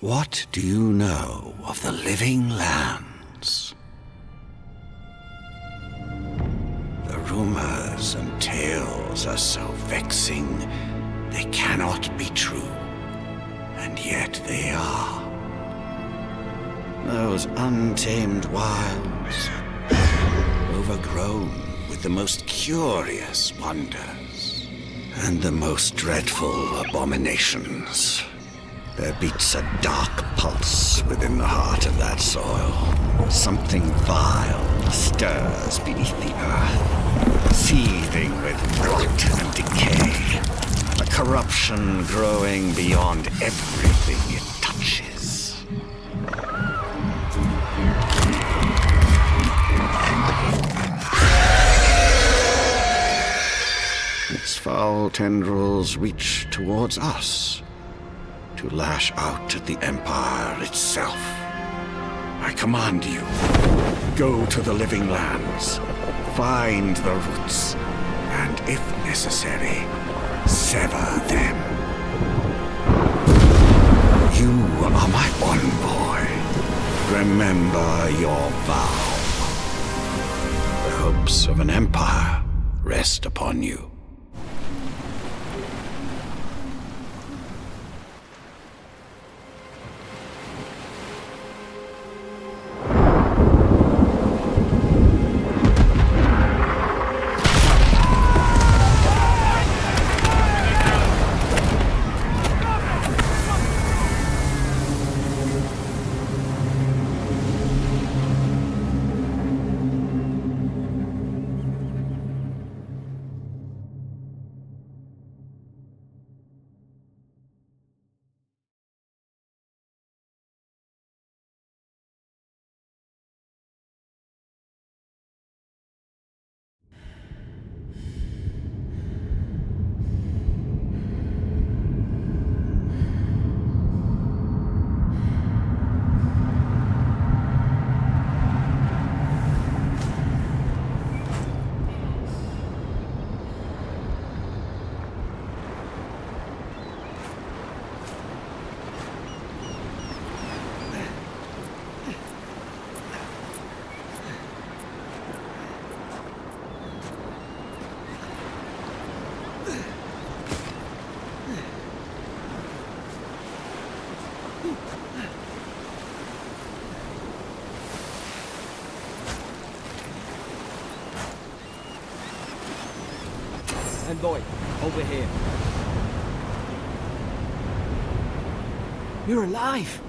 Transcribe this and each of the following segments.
What do you know of the living lands? The rumors and tales are so vexing, they cannot be true, and yet they are. Those untamed wilds, overgrown with the most curious wonders and the most dreadful abominations. There beats a dark pulse within the heart of that soil. Something vile stirs beneath the earth, seething with rot and decay. A corruption growing beyond everything it touches. Its foul tendrils reach towards us, to lash out at the Empire itself. I command you, go to the living lands, find the roots, and if necessary, sever them. You are my envoy. Remember your vow. The hopes of an empire rest upon you. Envoy, over here. You're alive!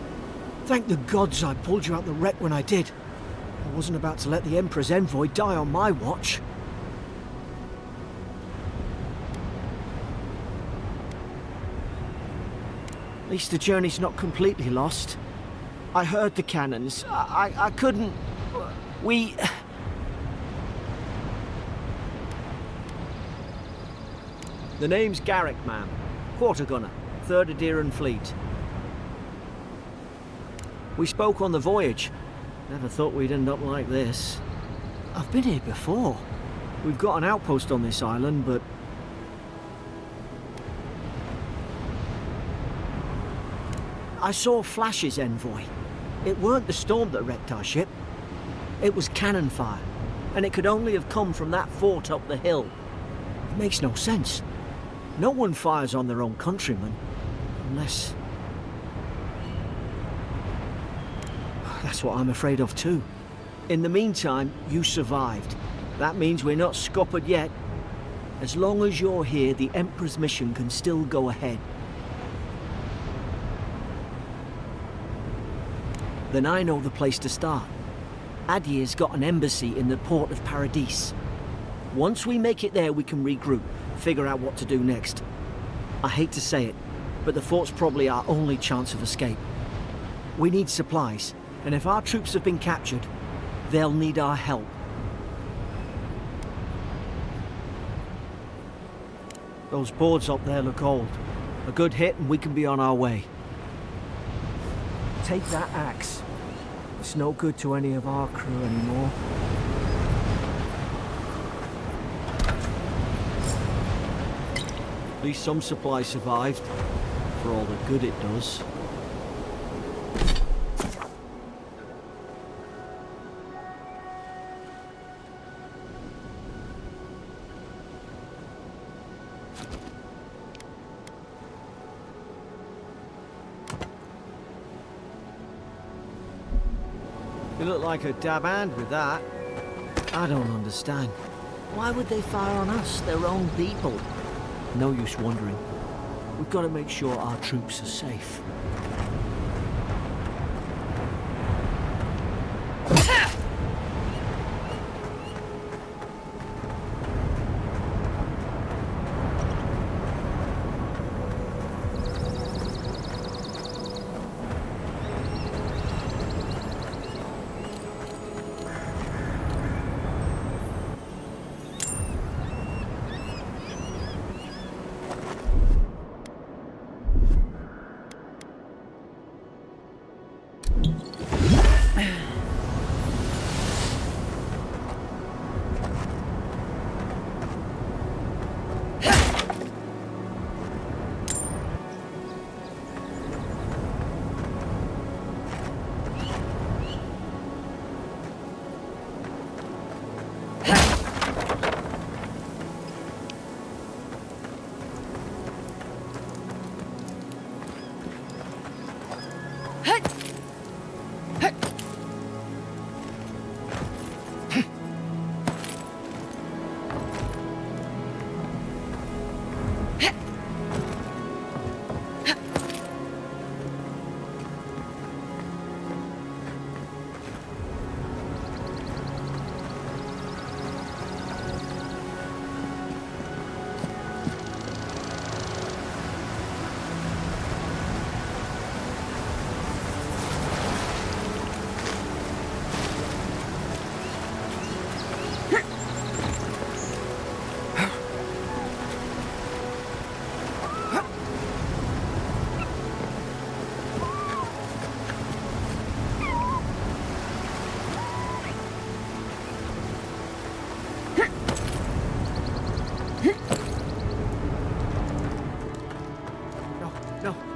Thank the gods I pulled you out the wreck when I did. I wasn't about to let the Emperor's envoy die on my watch. At least the journey's not completely lost. I heard the cannons. I couldn't... We... The name's Garrick, ma'am. Quarter gunner, 3rd Adheran Fleet. We spoke on the voyage. Never thought we'd end up like this. I've been here before. We've got an outpost on this island, but... I saw flashes, Envoy. It weren't the storm that wrecked our ship. It was cannon fire, and it could only have come from that fort up the hill. It makes no sense. No one fires on their own countrymen, unless... That's what I'm afraid of too. In the meantime, you survived. That means we're not scuppered yet. As long as you're here, the Emperor's mission can still go ahead. Then I know the place to start. Adir's got an embassy in the port of Paradis. Once we make it there, we can regroup, figure out what to do next. I hate to say it, but the fort's probably our only chance of escape. We need supplies, and if our troops have been captured, they'll need our help. Those boards up there look old. A good hit and we can be on our way. Take that axe. It's no good to any of our crew anymore. At least some supplies survived, for all the good it does. You look like a dab hand with that. I don't understand. Why would they fire on us, their own people? No use wondering. We've got to make sure our troops are safe.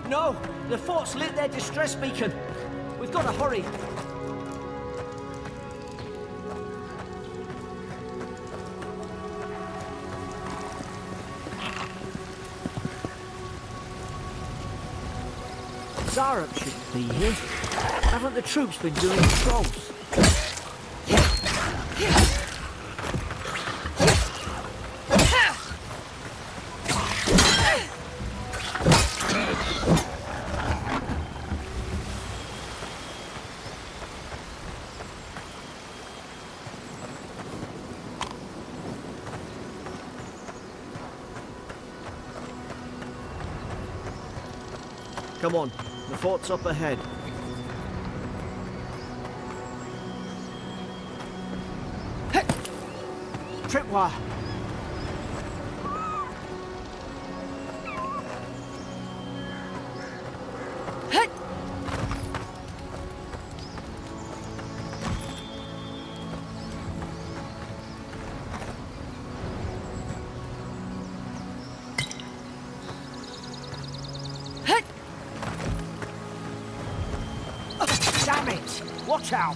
No! The fort's lit their distress beacon! We've got to hurry! Zarup shouldn't be here. Haven't the troops been doing patrols? Come on, the fort's up ahead. Tripwire! Damn it! Watch out!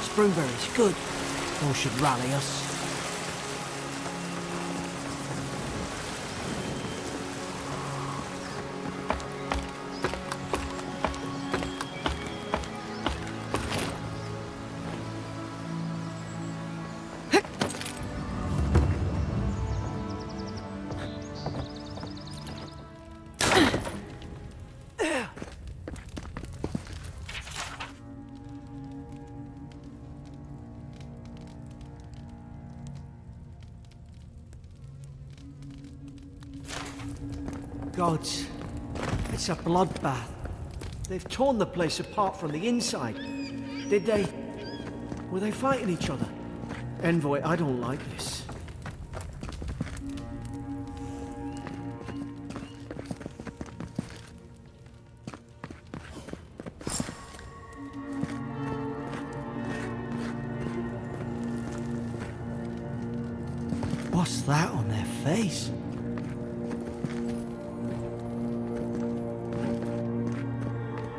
Springberry's good. Or should rally us. Gods, it's a bloodbath. They've torn the place apart from the inside. Did they? Were they fighting each other? Envoy, I don't like this. What's that on their face?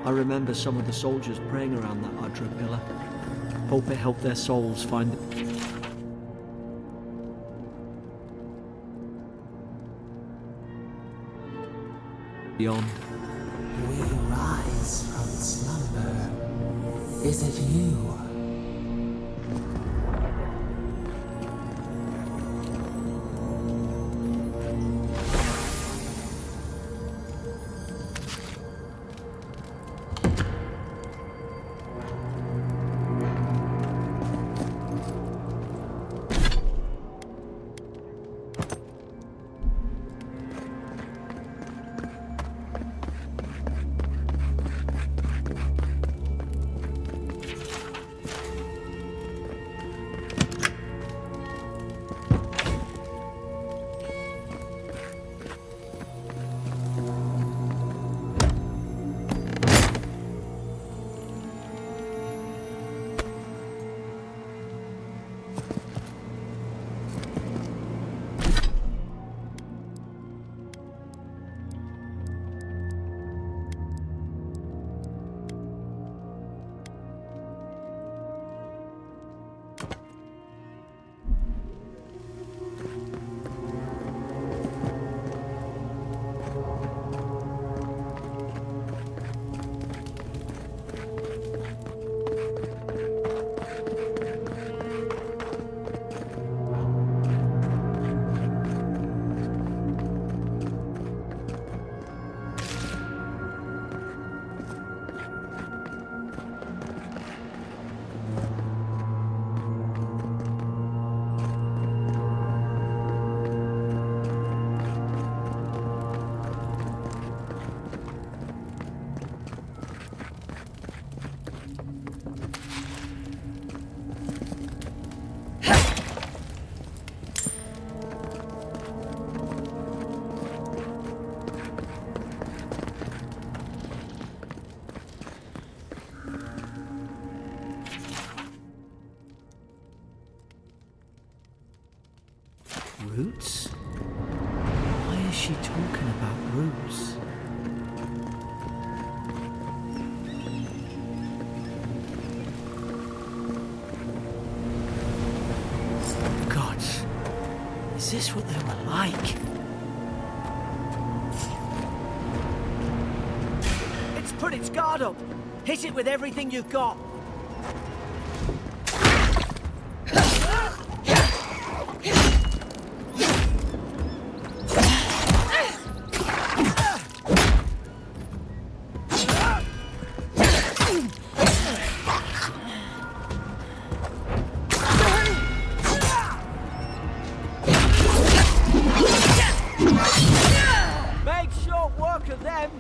I remember some of the soldiers praying around that Adra pillar. Hope it helped their souls find it. Beyond. Is it you? Roots? Why is she talking about roots? Gods, is this what they were like? It's put its guard up! Hit it with everything you've got! Make short work of them!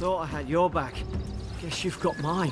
Thought I had your back. Guess you've got mine.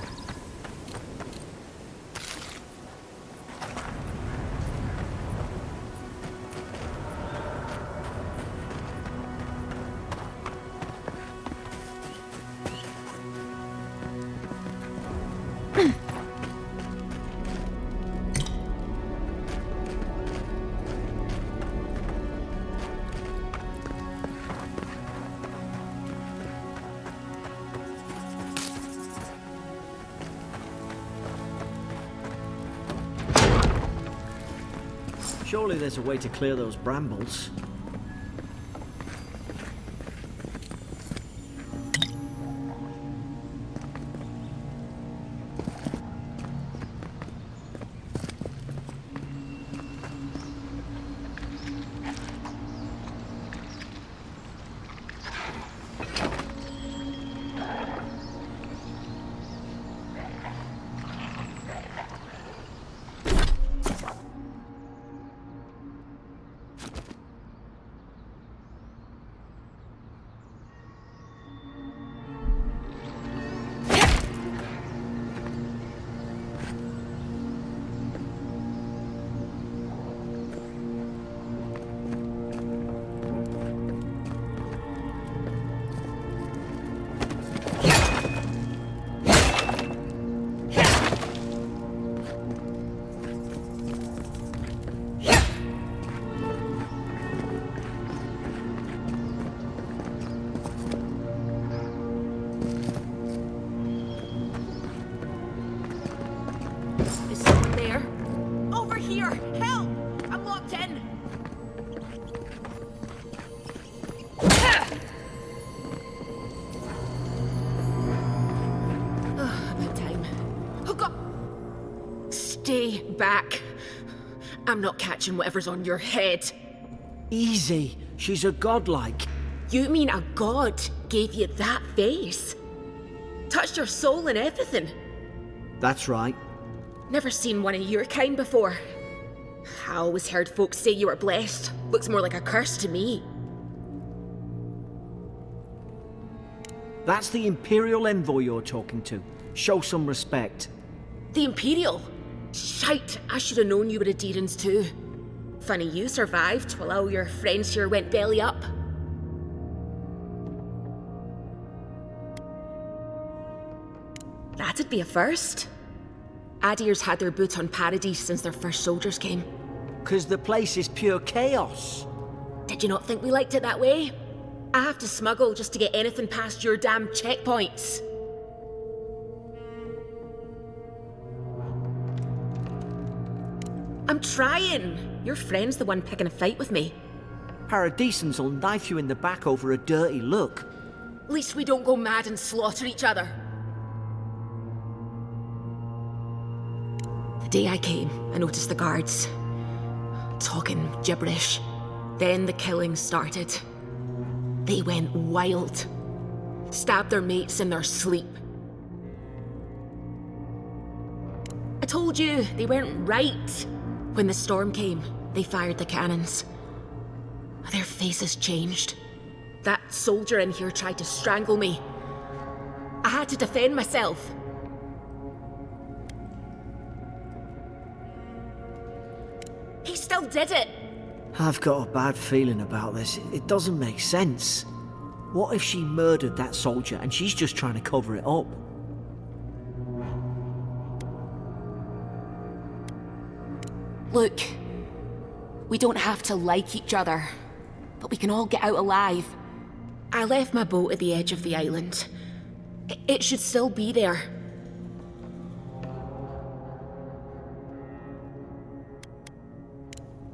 Surely there's a way to clear those brambles. Stay back. I'm not catching whatever's on your head. Easy. She's a godlike. You mean a god gave you that face? Touched your soul and everything? That's right. Never seen one of your kind before. I always heard folks say you were blessed. Looks more like a curse to me. That's the Imperial envoy you're talking to. Show some respect. The Imperial? Shite, I should have known you were Adherents too. Funny you survived while all your friends here went belly up. That'd be a first. Adir's had their boot on Paradise since their first soldiers came. 'Cause the place is pure chaos. Did you not think we liked it that way? I have to smuggle just to get anything past your damn checkpoints. I'm trying. Your friend's the one picking a fight with me. Paradisans will knife you in the back over a dirty look. At least we don't go mad and slaughter each other. The day I came, I noticed the guards talking gibberish. Then the killing started. They went wild. Stabbed their mates in their sleep. I told you, they weren't right. When the storm came, they fired the cannons. Their faces changed. That soldier in here tried to strangle me. I had to defend myself. He still did it. I've got a bad feeling about this. It doesn't make sense. What if she murdered that soldier and she's just trying to cover it up? Look, we don't have to like each other, but we can all get out alive. I left my boat at the edge of the island. It should still be there.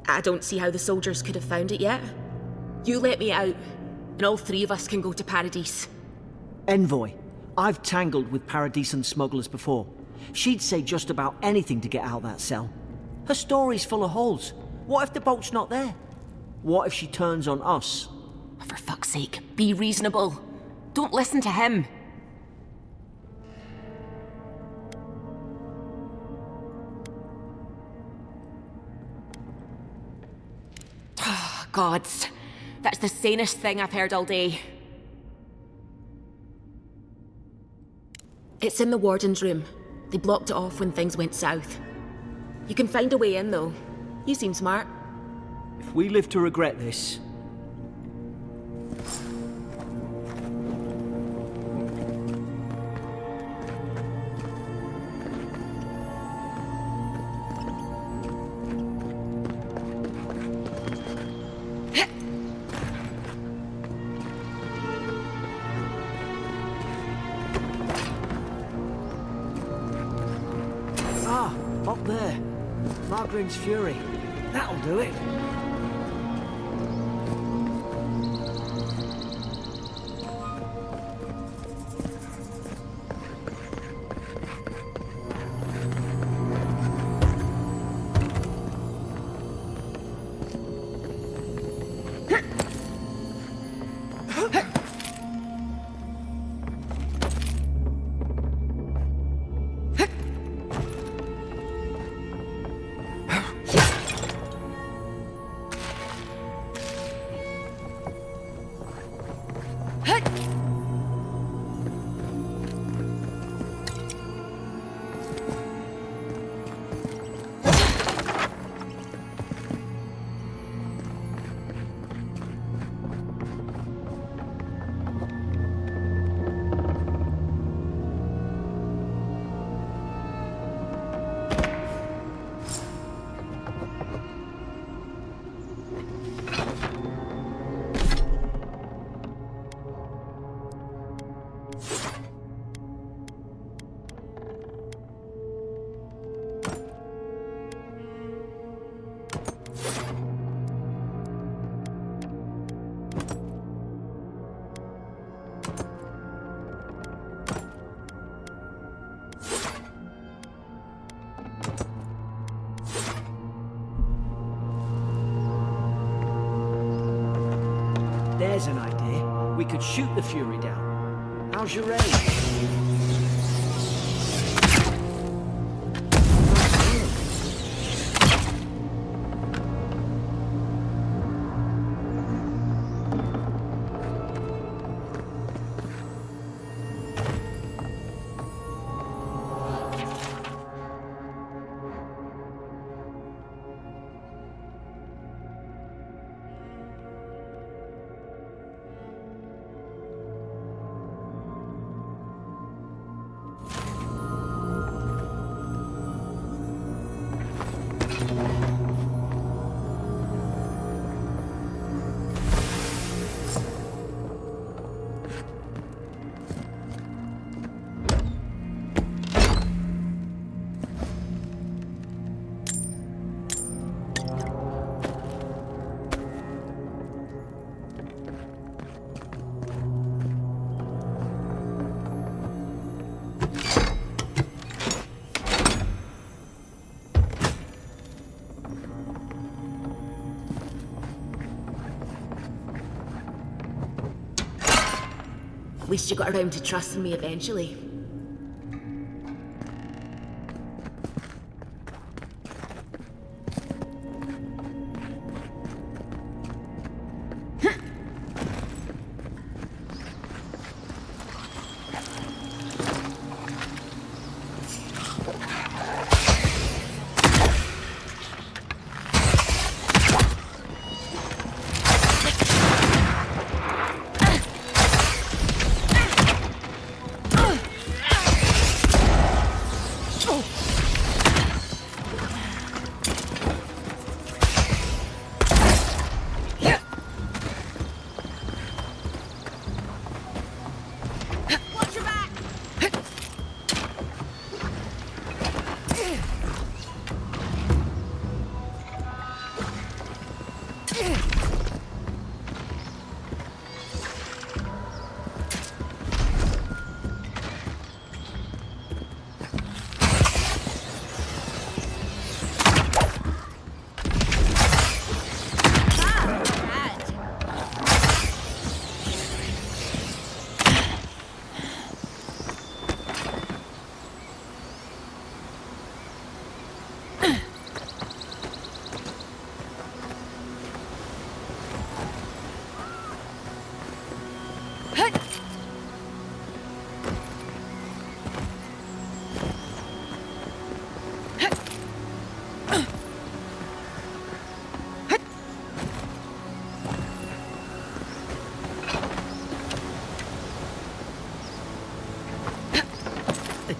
I don't see how the soldiers could have found it yet. You let me out, and all three of us can go to Paradise. Envoy, I've tangled with Paradisan smugglers before. She'd say just about anything to get out that cell. Her story's full of holes. What if the boat's not there? What if she turns on us? For fuck's sake, be reasonable. Don't listen to him. Oh, gods. That's the sanest thing I've heard all day. It's in the warden's room. They blocked it off when things went south. You can find a way in, though. You seem smart. If we live to regret this... Ah, up there. Margarine's Fury. That'll do it. There's an idea. We could shoot the Fury down. How's your aim? At least you got around to trusting me eventually.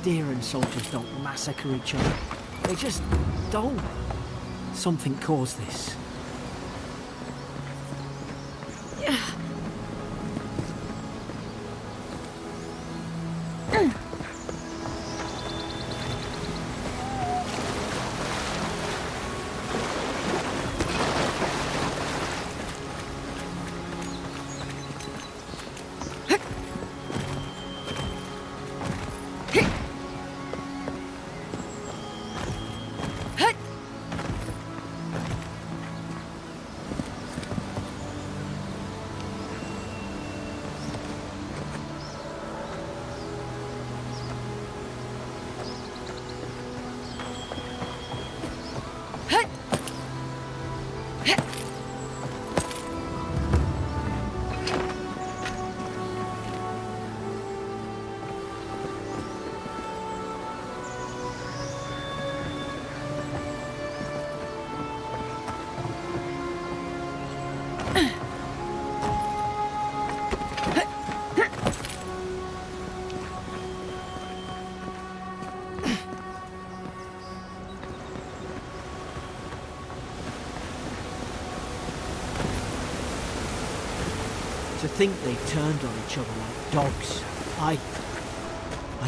Deer soldiers don't massacre each other. They just don't. Something caused this. To think they turned on each other like dogs. I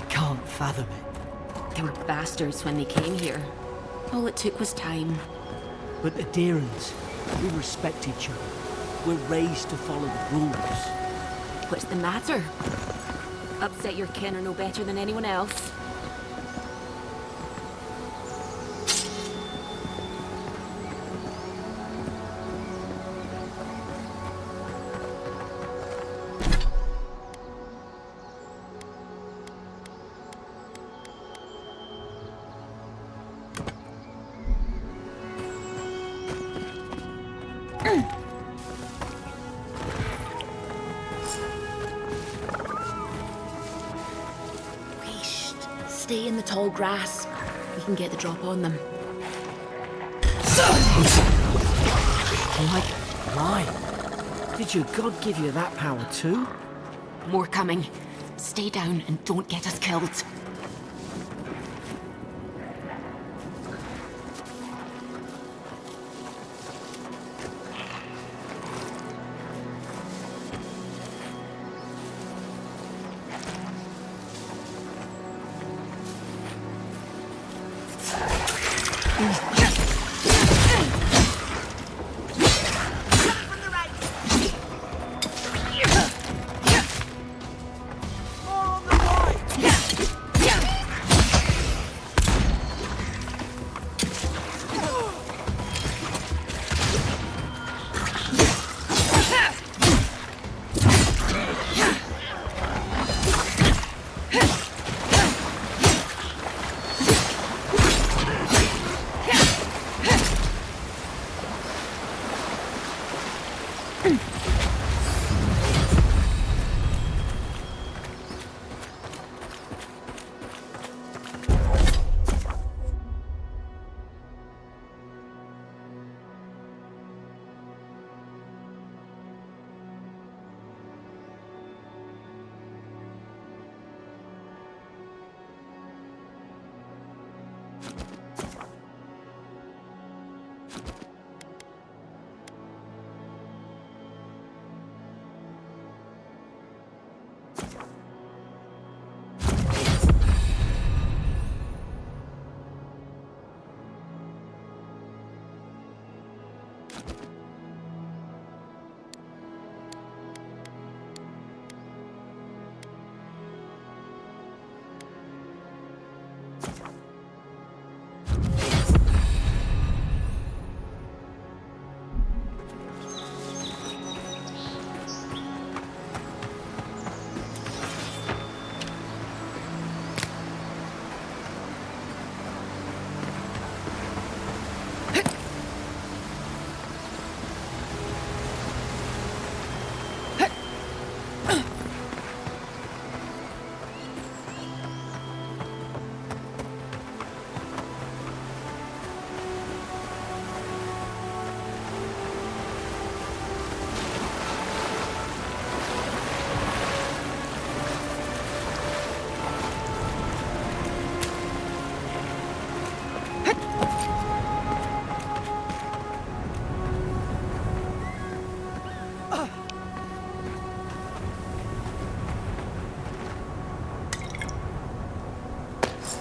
can't fathom it. They were bastards when they came here. All it took was time. But the Deerans, we respect each other. We're raised to follow the rules. What's the matter? Upset your kin are no better than anyone else. Whoosh. Stay in the tall grass. We can get the drop on them. Like mine. Did your god give you that power too? More coming. Stay down and don't get us killed.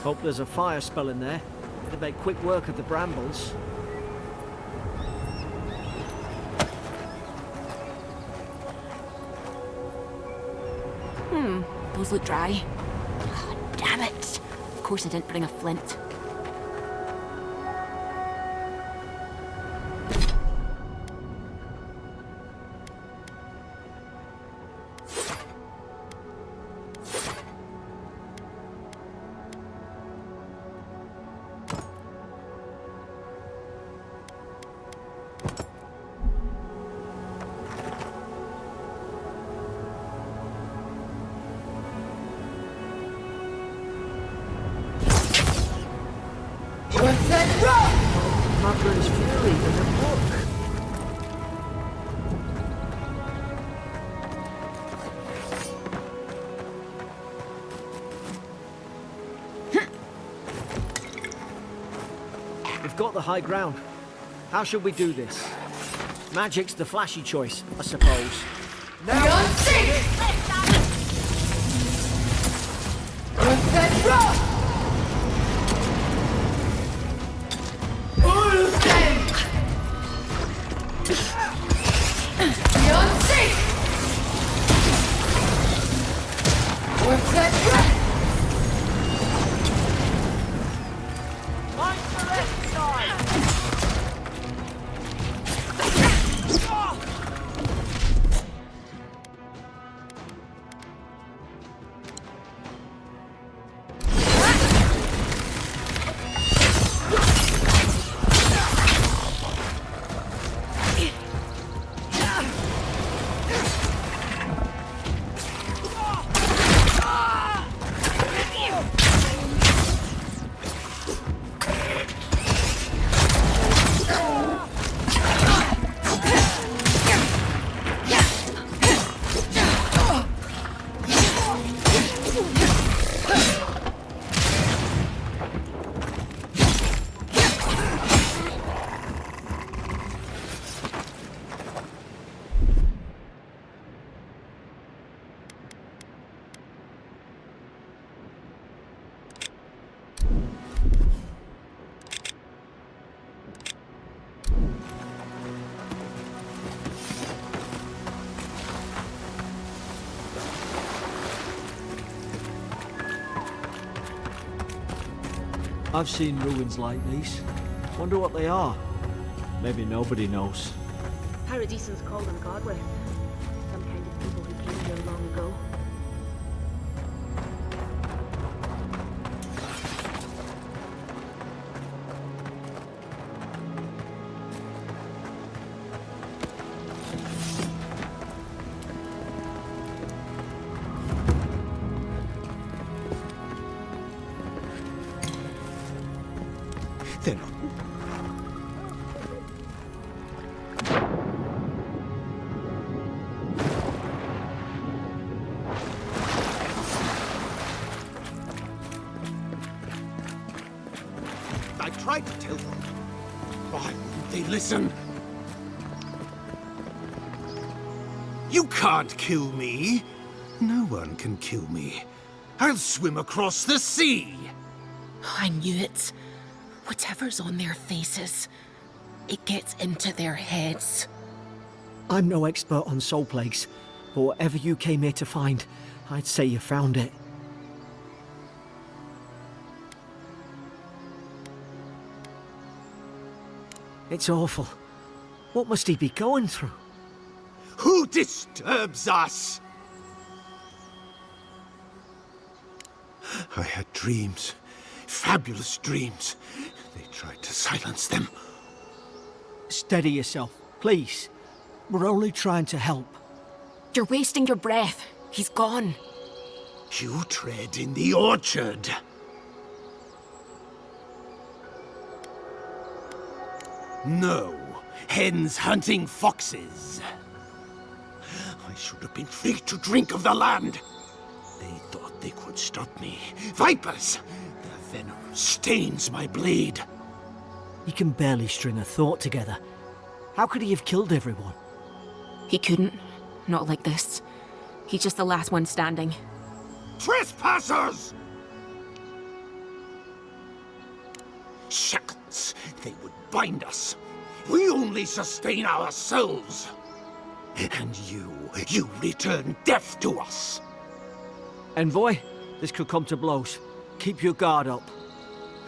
Hope there's a fire spell in there. It'll make quick work of the brambles. Those look dry. Oh, damn it! Of course I didn't bring a flint. Mother's fury in the book. We've got the high ground. How should we do this? Magic's the flashy choice, I suppose. Now I've seen ruins like these. Wonder what they are. Maybe nobody knows. Paradisans call them godless. Some kind of people who came here long ago. They're not. I tried to tell them. Why wouldn't they listen? You can't kill me. No one can kill me. I'll swim across the sea. I knew it. Whatever's on their faces, it gets into their heads. I'm no expert on soul plagues, but whatever you came here to find, I'd say you found it. It's awful. What must he be going through? Who disturbs us? I had dreams. Fabulous dreams. They tried to silence them. Steady yourself, please. We're only trying to help. You're wasting your breath. He's gone. You tread in the orchard. No, hens hunting foxes. I should have been free to drink of the land. They thought they could stop me. Vipers! The venom stains my blade. He can barely string a thought together. How could he have killed everyone? He couldn't. Not like this. He's just the last one standing. Trespassers! Shackles. They would bind us. We only sustain ourselves. And you return death to us. Envoy, this could come to blows. Keep your guard up.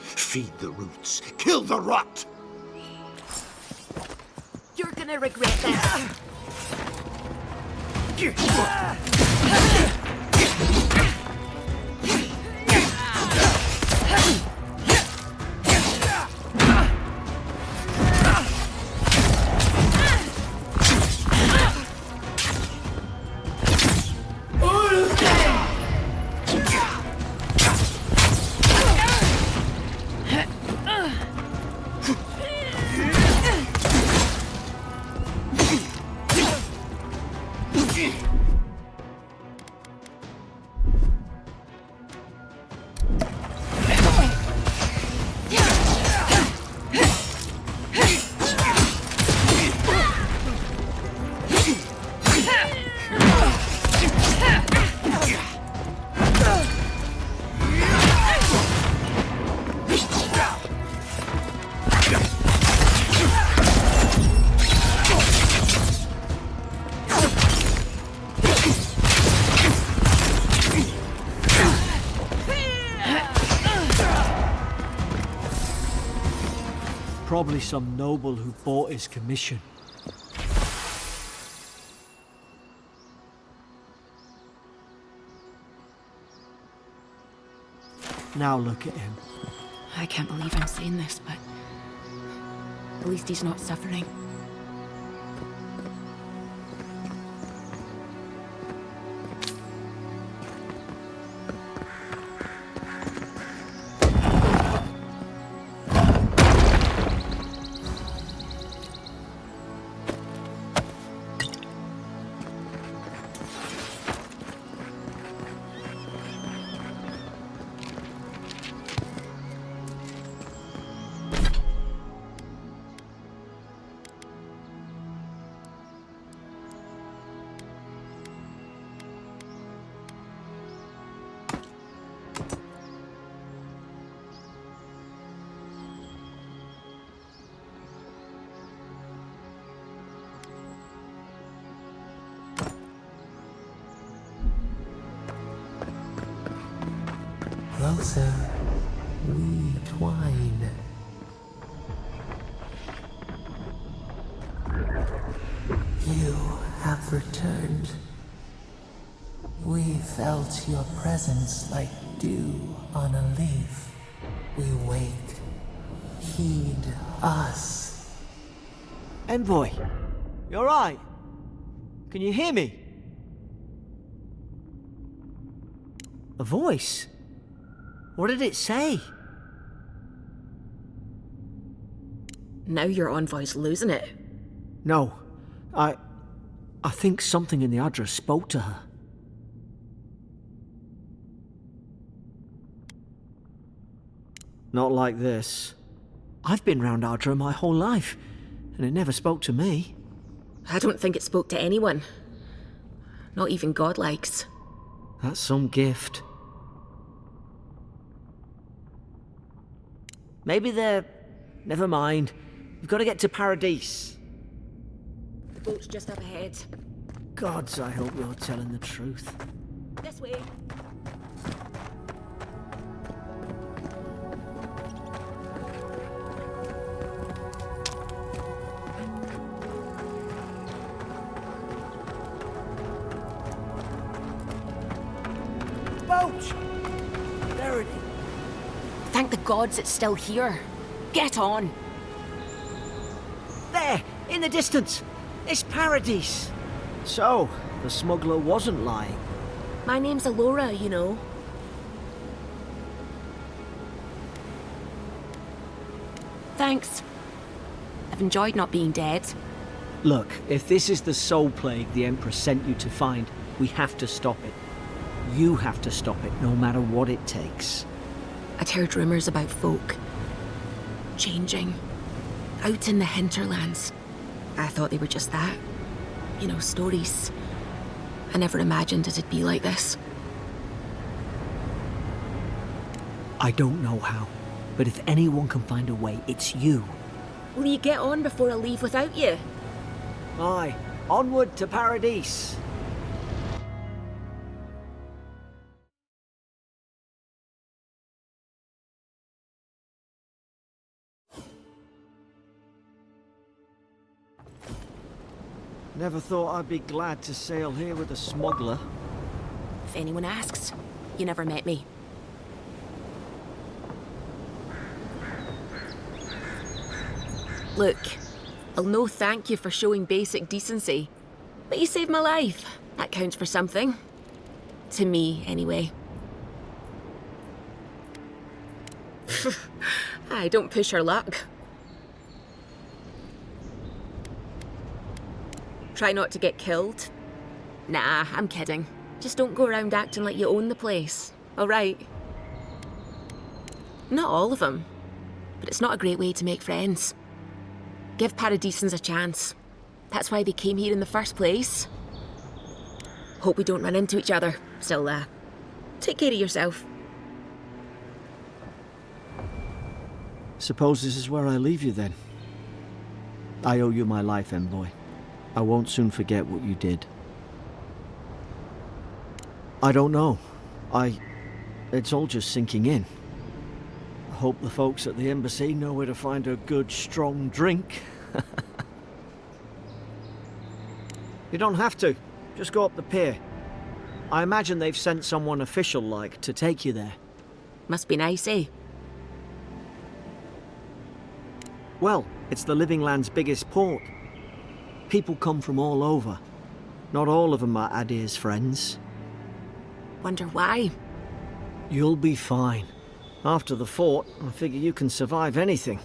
Feed the roots. Kill the rot. You're gonna regret this. Probably some noble who bought his commission. Now look at him. I can't believe I'm saying this, but at least he's not suffering. Closer we intertwine. You have returned. We felt your presence like dew on a leaf. We wait. Heed us. Envoy, you alright? Can you hear me? A voice? What did it say? Now your envoy's losing it. No, I think something in the address spoke to her. Not like this. I've been round Ardra my whole life, and it never spoke to me. I don't think it spoke to anyone. Not even godlikes. That's some gift. Maybe they're... Never mind. We've got to get to Paradise. The boat's just up ahead. Gods, I hope you're telling the truth. This way. Boat! There it is. Thank the gods it's still here. Get on. There! In the distance! It's Paradise! So, the smuggler wasn't lying. My name's Alora, you know. Thanks. I've enjoyed not being dead. Look, if this is the soul plague the Emperor sent you to find, we have to stop it. You have to stop it, no matter what it takes. I'd heard rumours about folk changing out in the hinterlands. I thought they were just that. You know, stories. I never imagined it'd be like this. I don't know how, but if anyone can find a way, it's you. Will you get on before I leave without you? Aye, onward to Paradise. Never thought I'd be glad to sail here with a smuggler. If anyone asks, you never met me. Look, I'll no thank you for showing basic decency, but you saved my life. That counts for something. To me, anyway. I don't push her luck. Try not to get killed? Nah, I'm kidding. Just don't go around acting like you own the place, alright? Not all of them, but it's not a great way to make friends. Give Paradisans a chance. That's why they came here in the first place. Hope we don't run into each other. Still, take care of yourself. Suppose this is where I leave you then. I owe you my life, Envoy. I won't soon forget what you did. I don't know. It's all just sinking in. I hope the folks at the embassy know where to find a good, strong drink. You don't have to. Just go up the pier. I imagine they've sent someone official-like to take you there. Must be nice, eh? Well, it's the Living Land's biggest port. People come from all over. Not all of them are Adir's friends. Wonder why? You'll be fine. After the fort, I figure you can survive anything.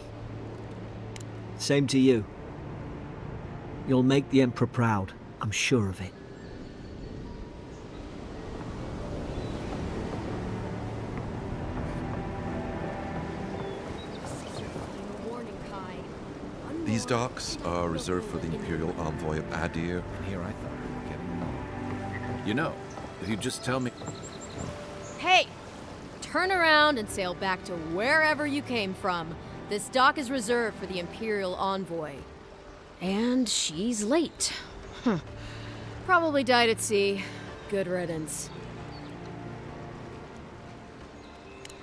Same to you. You'll make the Emperor proud. I'm sure of it. These docks are reserved for the Imperial Envoy of Adir. Here I thought we were getting along. You know, if you just tell me... Hey! Turn around and sail back to wherever you came from. This dock is reserved for the Imperial Envoy. And she's late. Probably died at sea. Good riddance.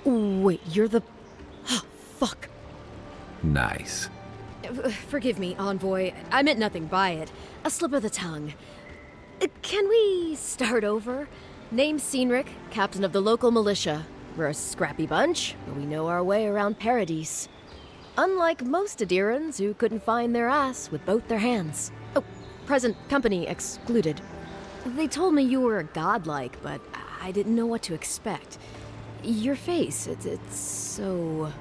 Wait, you're the... Fuck. Nice. Forgive me, Envoy. I meant nothing by it. A slip of the tongue. Can we start over? Name's Cynric, captain of the local militia. We're a scrappy bunch, but we know our way around Paradise. Unlike most Adirans who couldn't find their ass with both their hands. Oh, present company excluded. They told me you were godlike, but I didn't know what to expect. Your face, it's so...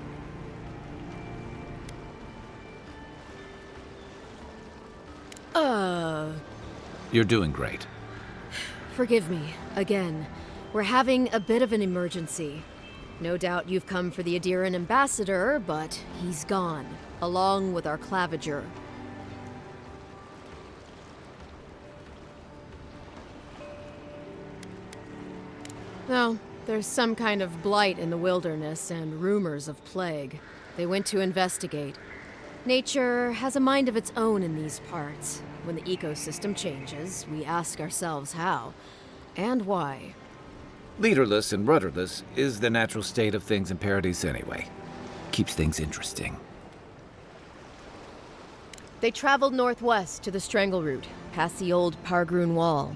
You're doing great. Forgive me, again. We're having a bit of an emergency. No doubt you've come for the Adiran ambassador, but he's gone, along with our claviger. Well, there's some kind of blight in the wilderness and rumors of plague. They went to investigate. Nature has a mind of its own in these parts. When the ecosystem changes, we ask ourselves how and why. Leaderless and rudderless is the natural state of things in Paradise anyway. Keeps things interesting. They traveled northwest to the Strangle Route, past the old Pargroon Wall.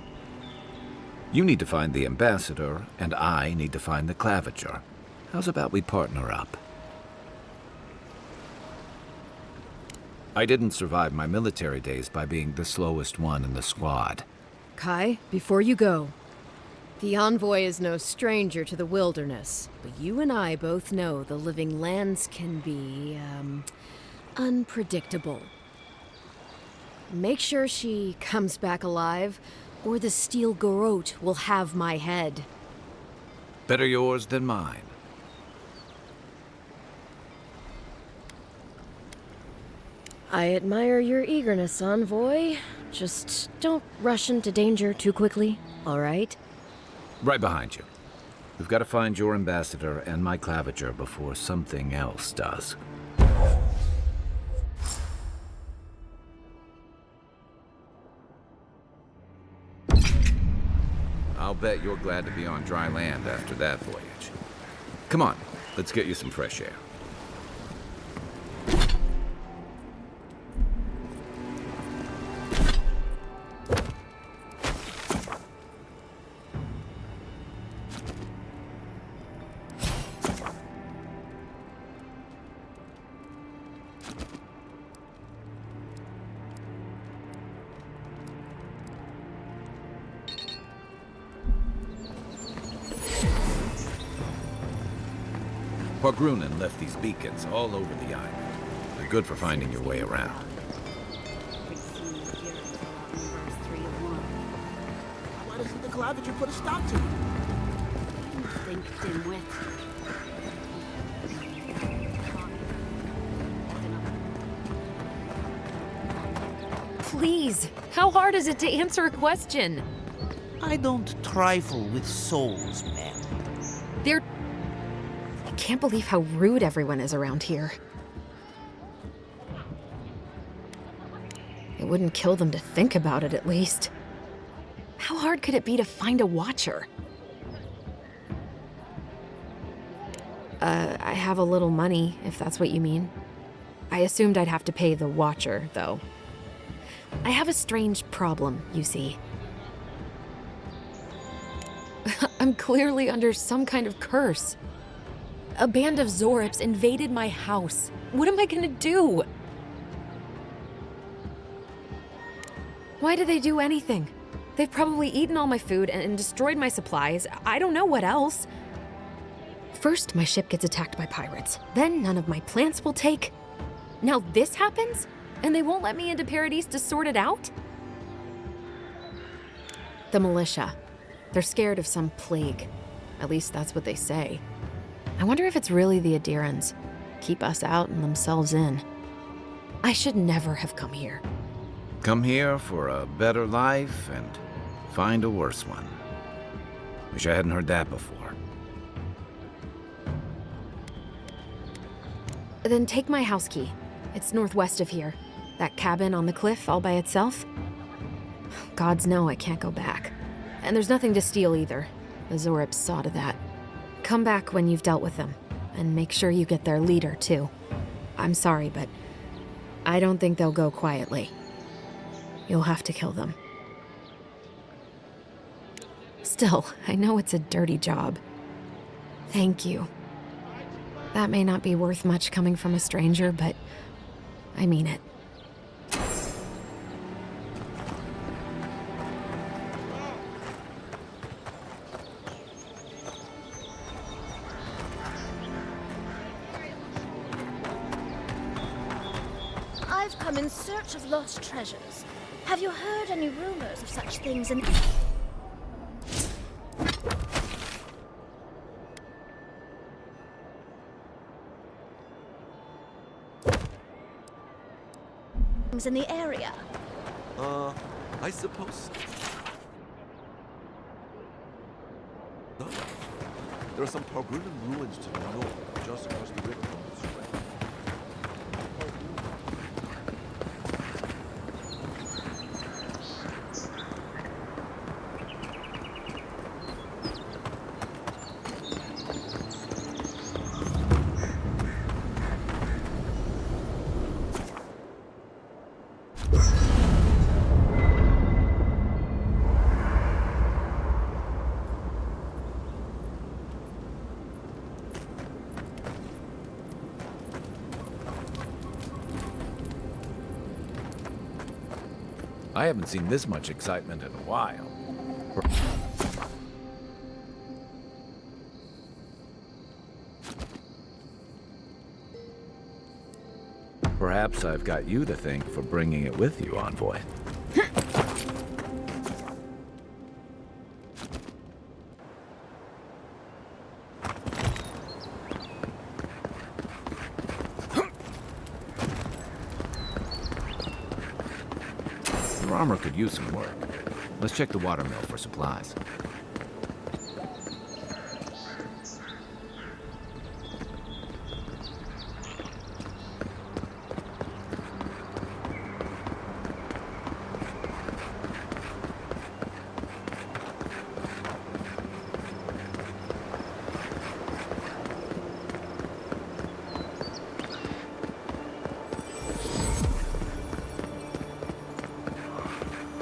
You need to find the ambassador, and I need to find the claviger. How's about we partner up? I didn't survive my military days by being the slowest one in the squad. Kai, before you go, the Envoy is no stranger to the wilderness, but you and I both know the living lands can be, unpredictable. Make sure she comes back alive, or the Steel Garrote will have my head. Better yours than mine. I admire your eagerness, Envoy. Just don't rush into danger too quickly, all right? Right behind you. We've got to find your ambassador and my claviger before something else does. I'll bet you're glad to be on dry land after that voyage. Come on, let's get you some fresh air. Pargrunen left these beacons all over the island. They're good for finding your way around. Why doesn't the claviger put a stop to it? Think, dimwit. Please, how hard is it to answer a question? I don't trifle with souls, man. I can't believe how rude everyone is around here. It wouldn't kill them to think about it, at least. How hard could it be to find a watcher? I have a little money, if that's what you mean. I assumed I'd have to pay the watcher, though. I have a strange problem, you see. I'm clearly under some kind of curse. A band of Zorips invaded my house. What am I gonna do? Why did they do anything? They've probably eaten all my food and destroyed my supplies. I don't know what else. First, my ship gets attacked by pirates. Then none of my plants will take. Now this happens? And they won't let me into Paradise to sort it out? The militia. They're scared of some plague. At least that's what they say. I wonder if it's really the Adirans. Keep us out and themselves in. I should never have come here. Come here for a better life and find a worse one. Wish I hadn't heard that before. Then take my house key. It's northwest of here. That cabin on the cliff all by itself. Gods know I can't go back. And there's nothing to steal either. The Zorips saw to that. Come back when you've dealt with them, and make sure you get their leader, too. I'm sorry, but I don't think they'll go quietly. You'll have to kill them. Still, I know it's a dirty job. Thank you. That may not be worth much coming from a stranger, but I mean it. I've come in search of lost treasures. Have you heard any rumors of such things in... in the area? I suppose. No. There are some Pargrunan ruins to the north, just across the river from this way. I haven't seen this much excitement in a while. Perhaps I've got you to thank for bringing it with you, Envoy. Your armor could use some work. Let's check the watermill for supplies.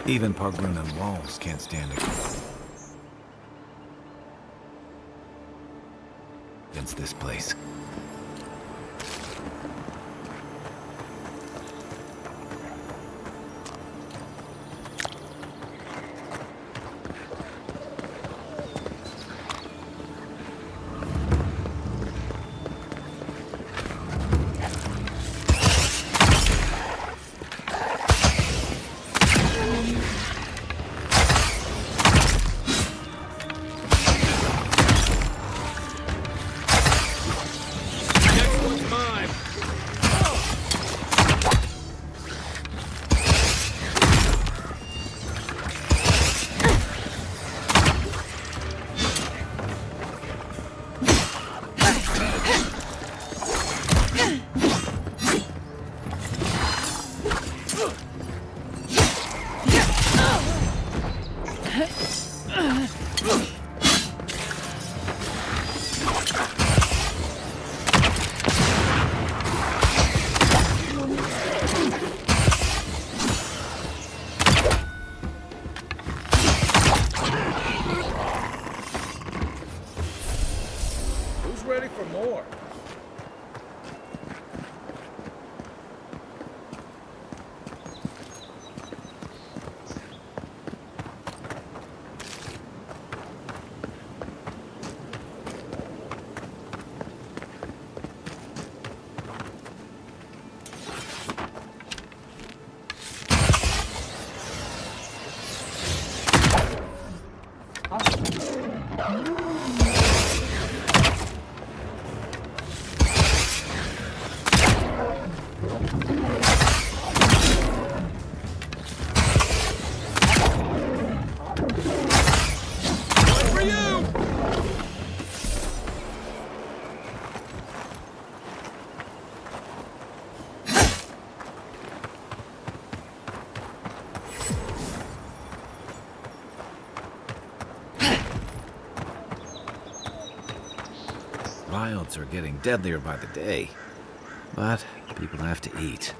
Even Pargrunan walls can't stand against this place. wilds are getting deadlier by the day. But people have to eat.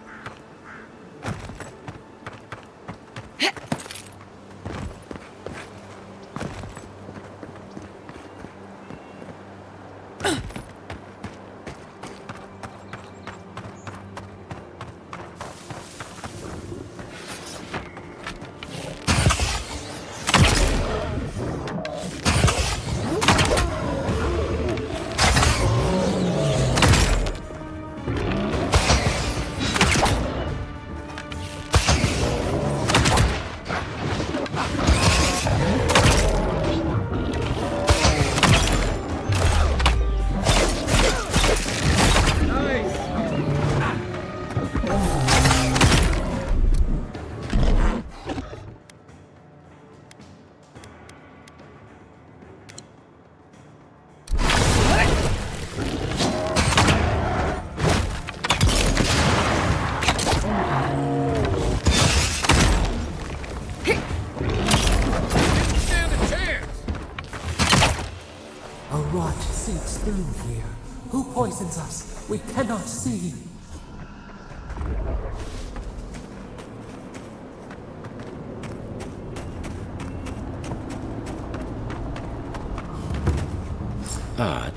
A rot seeps through here. Who poisons us? We cannot see. Odd.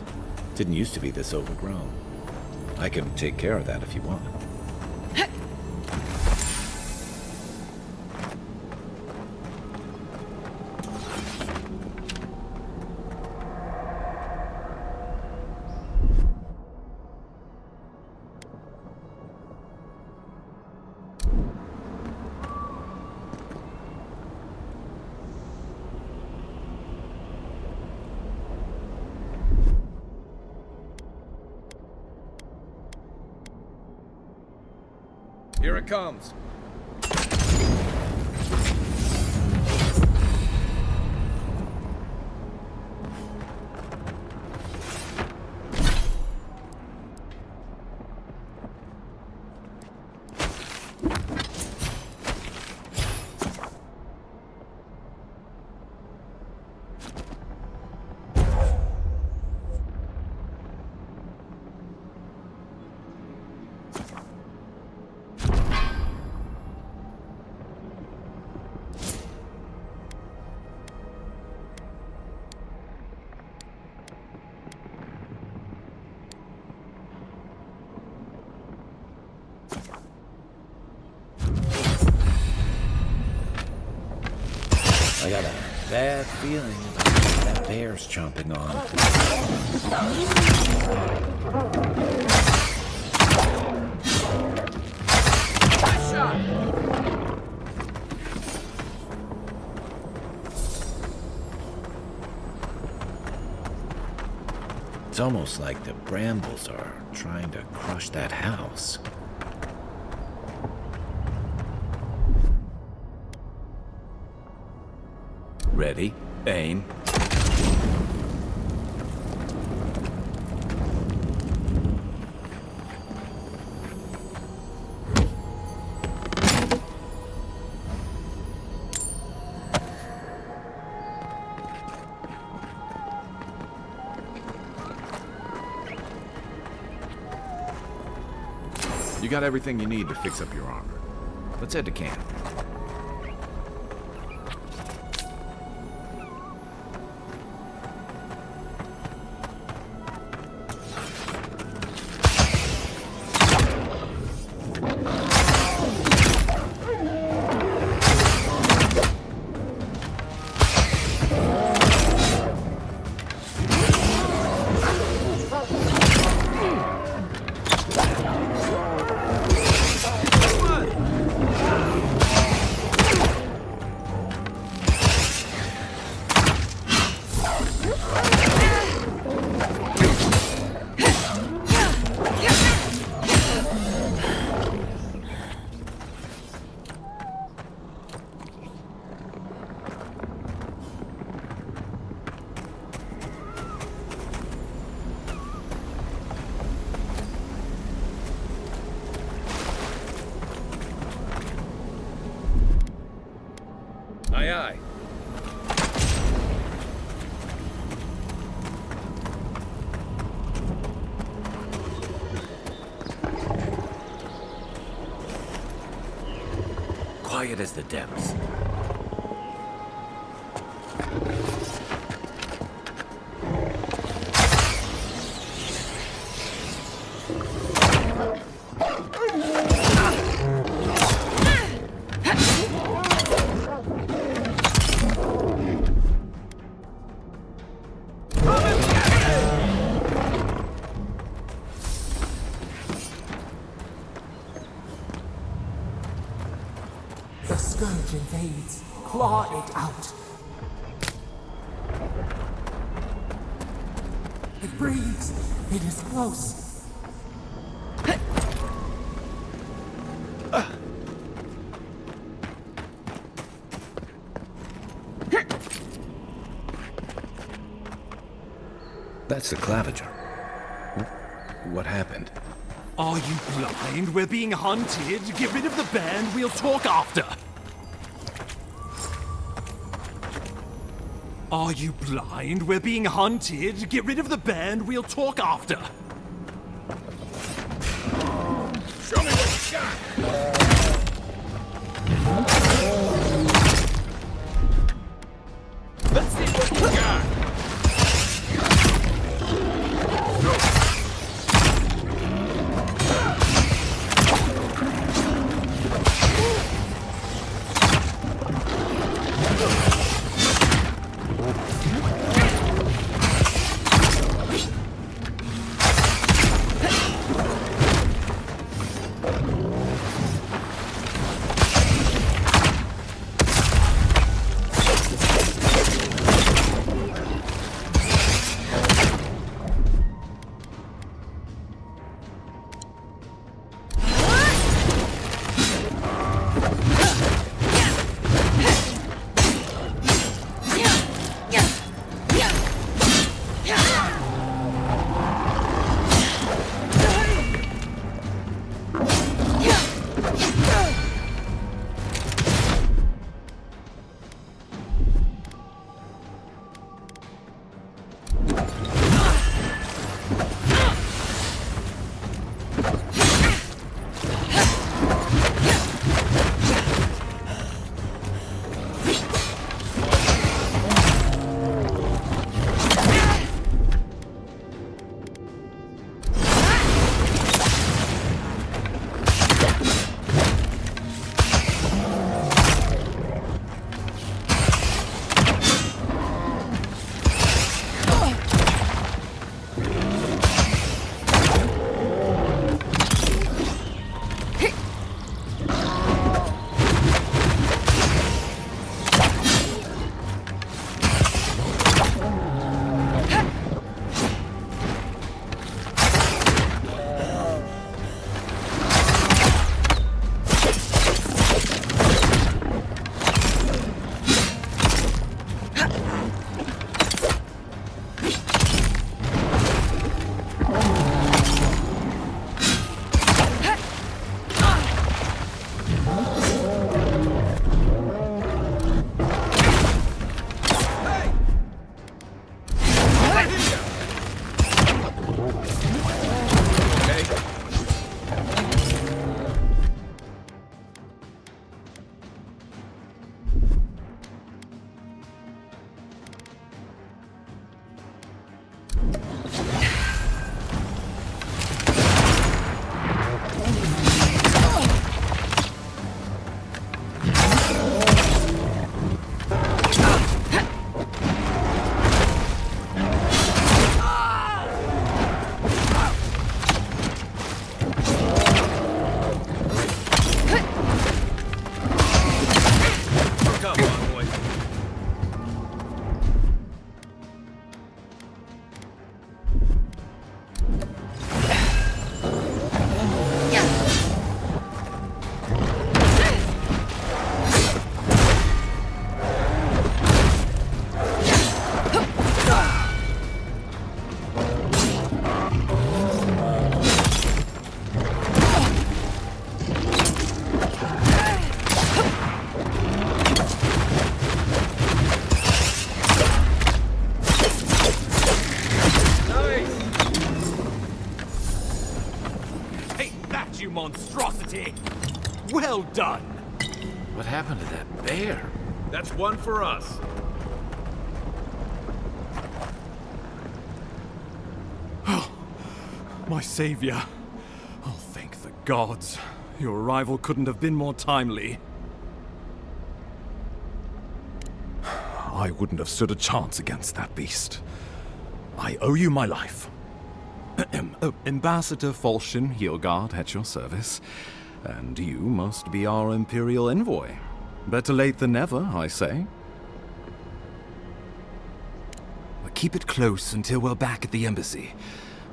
Didn't used to be this overgrown. I can take care of that if you want. Here it comes. I got a bad feeling about that bear's chomping on. It's almost like the brambles are trying to crush that house. Ready, aim. You got everything you need to fix up your armor. Let's head to camp. Aye, aye. quiet as the depths. The scourge invades. Claw it out. It breathes. It is close. That's the Claviger. What happened? Are you blind? We're being hunted. Get rid of the band. We'll talk after. Are you blind? We're being hunted. Get rid of the band. We'll talk after. Show me what you got! Let's see what you got. monstrosity! Well done! What happened to that bear? That's one for us. Oh, my savior. Oh, thank the gods. Your arrival couldn't have been more timely. I wouldn't have stood a chance against that beast. I owe you my life. Ambassador Falchion Heelguard at your service. And you must be our Imperial envoy. Better late than never, I say. Keep it close until we're back at the embassy.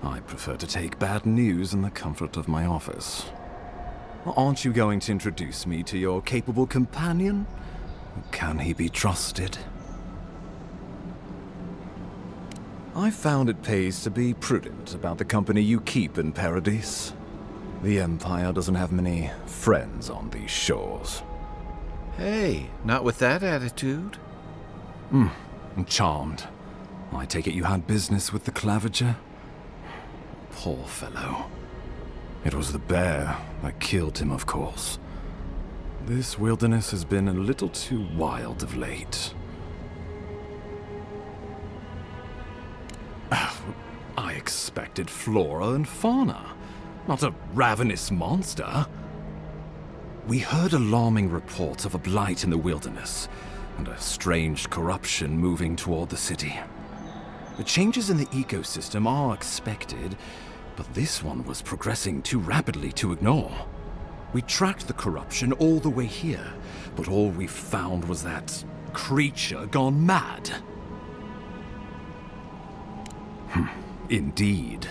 I prefer to take bad news in the comfort of my office. Aren't you going to introduce me to your capable companion? Can he be trusted? I found it pays to be prudent about the company you keep in Paradise. The Empire doesn't have many friends on these shores. Hey, not with that attitude. I'm charmed. I take it you had business with the Claviger? Poor fellow. It was the bear that killed him, of course. This wilderness has been a little too wild of late. I expected flora and fauna, not a ravenous monster. We heard alarming reports of a blight in the wilderness, and a strange corruption moving toward the city. The changes in the ecosystem are expected, but this one was progressing too rapidly to ignore. We tracked the corruption all the way here, but all we found was that creature gone mad. Indeed.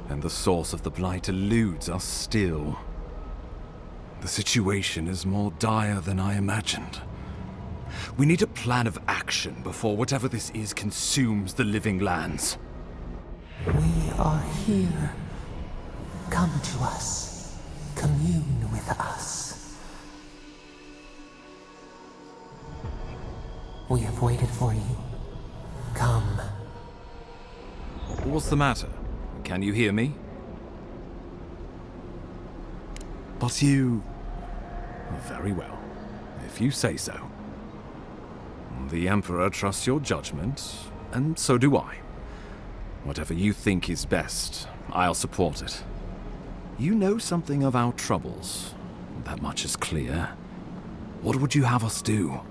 And the source of the blight eludes us still. The situation is more dire than I imagined. We need a plan of action before whatever this is consumes the living lands. We are here. Come to us. Commune with us. We have waited for you. Come. What's the matter? Can you hear me? But you... Very well, if you say so. The Emperor trusts your judgment, and so do I. Whatever you think is best, I'll support it. You know something of our troubles. That much is clear. What would you have us do?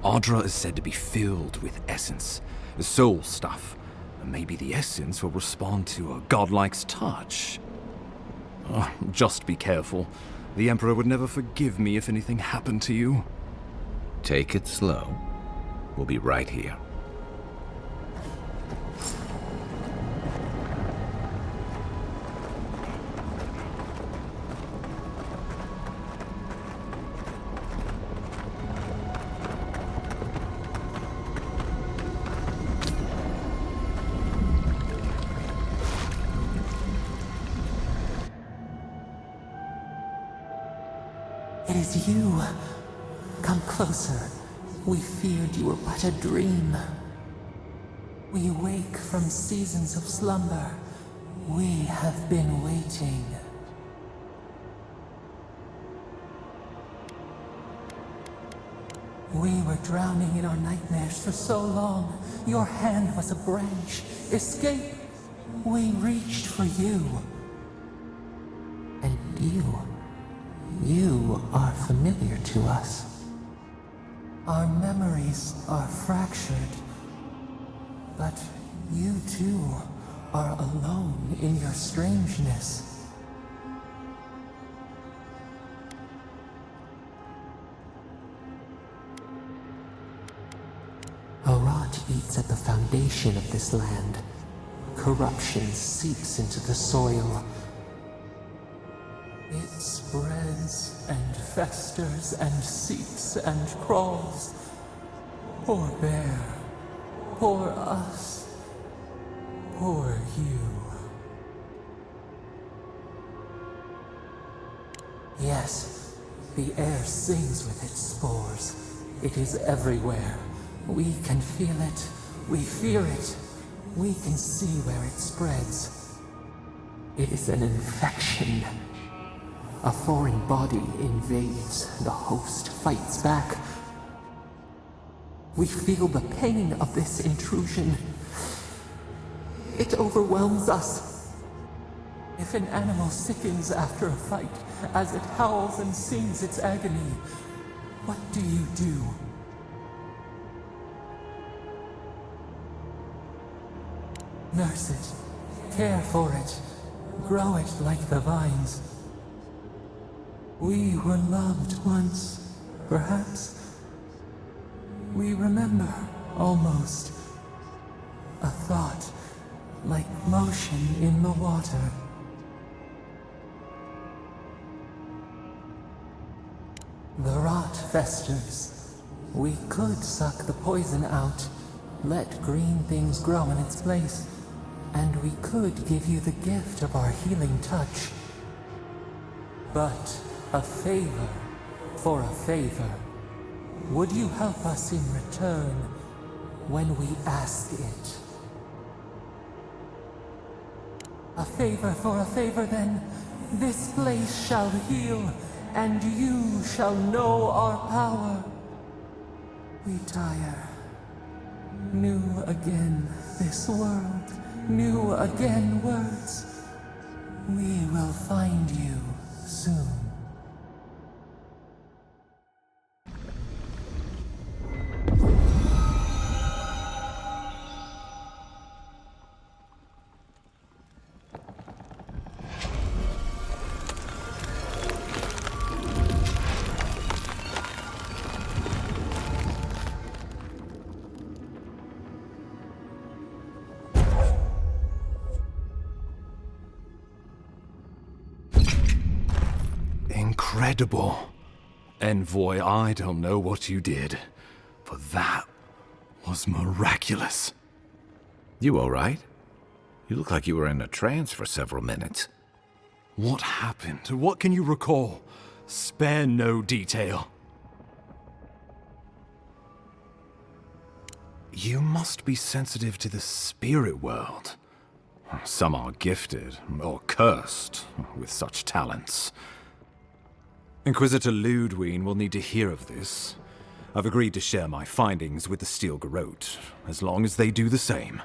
Ardra is said to be filled with essence, soul stuff. And maybe the essence will respond to a godlike's touch. Just be careful. The Emperor would never forgive me if anything happened to you. Take it slow. We'll be right here. It is you. Come closer. We feared you were but a dream. We wake from seasons of slumber. We have been waiting. We were drowning in our nightmares for so long. Your hand was a branch. Escape! We reached for you. And you are familiar to us. Our memories are fractured. But you too are alone in your strangeness. A rot eats at the foundation of this land. Corruption seeps into the soil. It spreads and festers and seeps and crawls. Poor bear. Poor us. Poor you. Yes, the air sings with its spores. It is everywhere. We can feel it. We fear it. We can see where it spreads. It is an infection. A foreign body invades, the host fights back. We feel the pain of this intrusion. It overwhelms us. If an animal sickens after a fight, as it howls and sings its agony, what do you do? Nurse it, care for it, grow it like the vines. We were loved once, perhaps. We remember, almost. A thought, like motion in the water. The rot festers. We could suck the poison out, let green things grow in its place, and we could give you the gift of our healing touch. But a favor for a favor. Would you help us in return when we ask it? A favor for a favor, then. This place shall heal, and you shall know our power. We tire. New again this world, new again words. We will find you soon. Incredible. Envoy, I don't know what you did, but that was miraculous. You all right? You look like you were in a trance for several minutes. What happened? What can you recall? Spare no detail. You must be sensitive to the spirit world. Some are gifted, or cursed, with such talents. Inquisitor Ludwig will need to hear of this. I've agreed to share my findings with the Steel Garrote, as long as they do the same.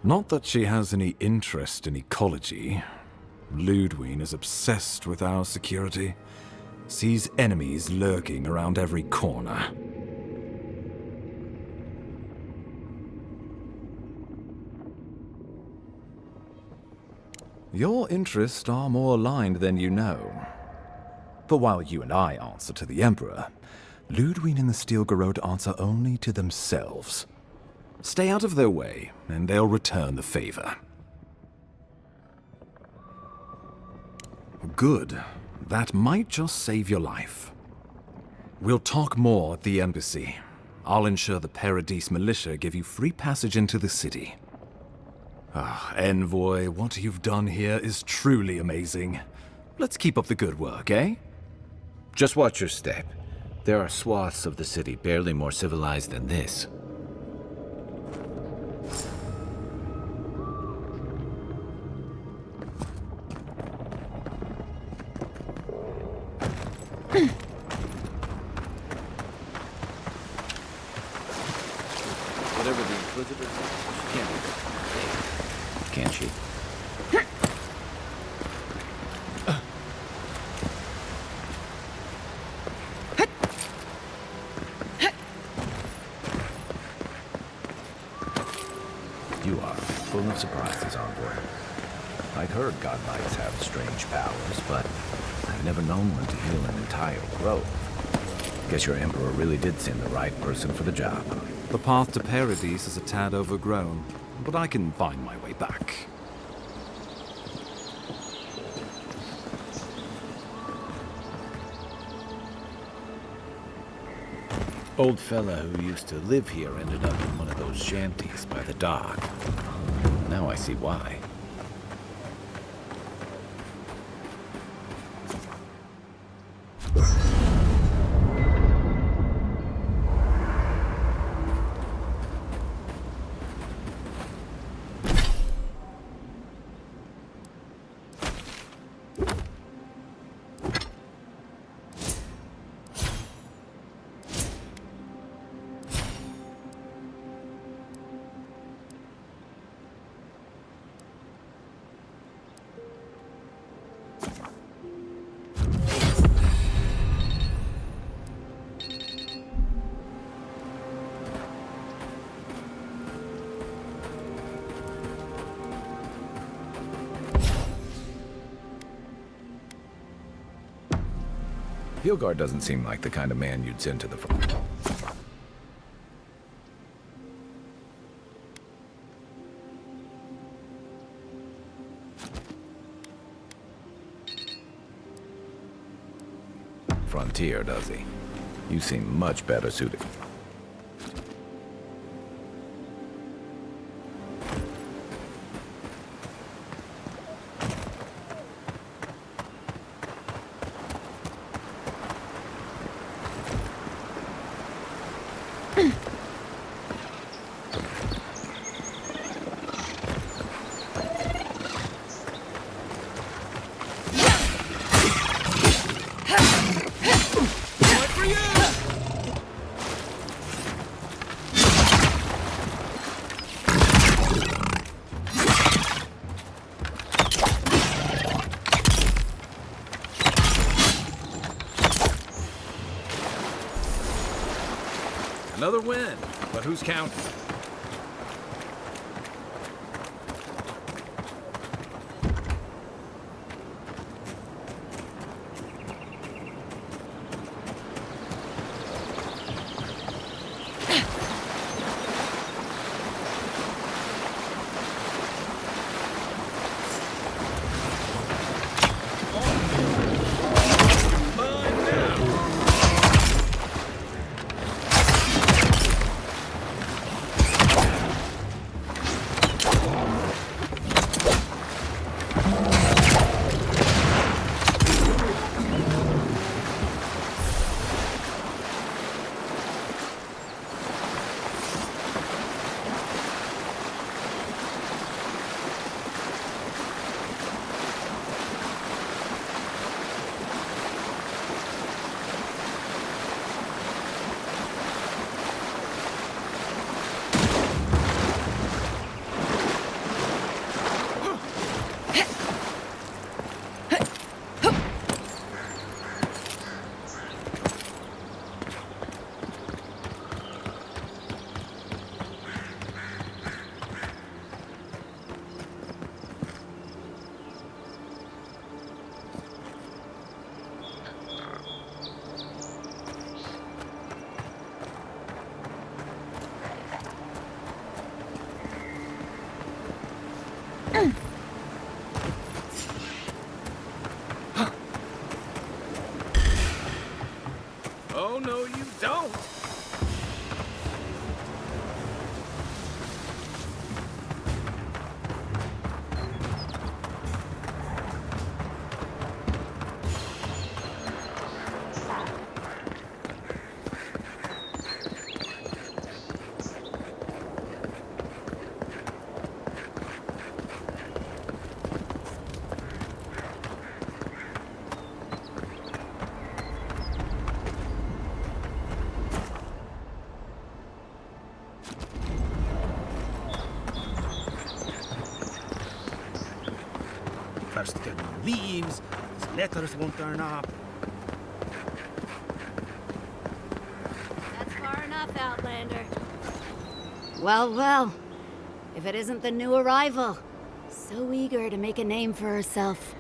Not that she has any interest in ecology. Ludwig is obsessed with our security, sees enemies lurking around every corner. Your interests are more aligned than you know. But while you and I answer to the Emperor, Ludwig and the Steel Garrote answer only to themselves. Stay out of their way, and they'll return the favor. Good. That might just save your life. We'll talk more at the embassy. I'll ensure the Paradise militia give you free passage into the city. Envoy, what you've done here is truly amazing. Let's keep up the good work, eh? Just watch your step. There are swaths of the city barely more civilized than this. Whatever the Inquisitor says, can't she? You are full of surprises, Envoy. I'd heard godlikes have strange powers, but I've never known one to heal an entire grove. Guess your Emperor really did send the right person for the job. The path to Paradise is a tad overgrown, but I can find my way back. Old fella who used to live here ended up in one of those shanties by the dock. Now I see why. Hilgard doesn't seem like the kind of man you'd send to the front. Frontier, does he? You seem much better suited. Another win, but who's counting? Oh, no, you don't! First German leaves, his letters won't turn up. That's far enough, Outlander. Well, well. If it isn't the new arrival. So eager to make a name for herself.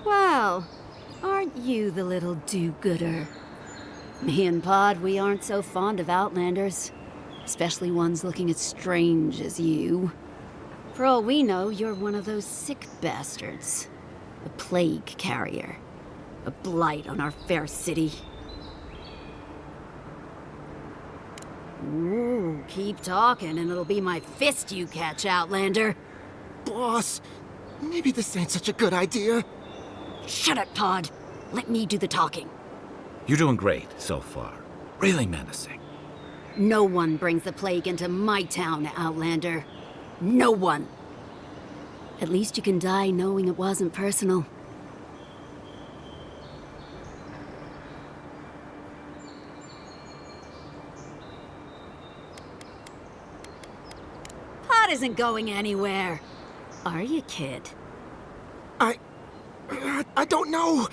Well, aren't you the little do-gooder? Me and Pod, we aren't so fond of Outlanders. Especially ones looking as strange as you. For all we know, you're one of those sick bastards. A plague carrier. A blight on our fair city. Ooh, keep talking and it'll be my fist you catch, Outlander. Boss, maybe this ain't such a good idea. Shut it, Pod. Let me do the talking. You're doing great so far. Really menacing. No one brings the plague into my town, Outlander. No one. At least you can die knowing it wasn't personal. Pot isn't going anywhere. Are you, kid? I don't know.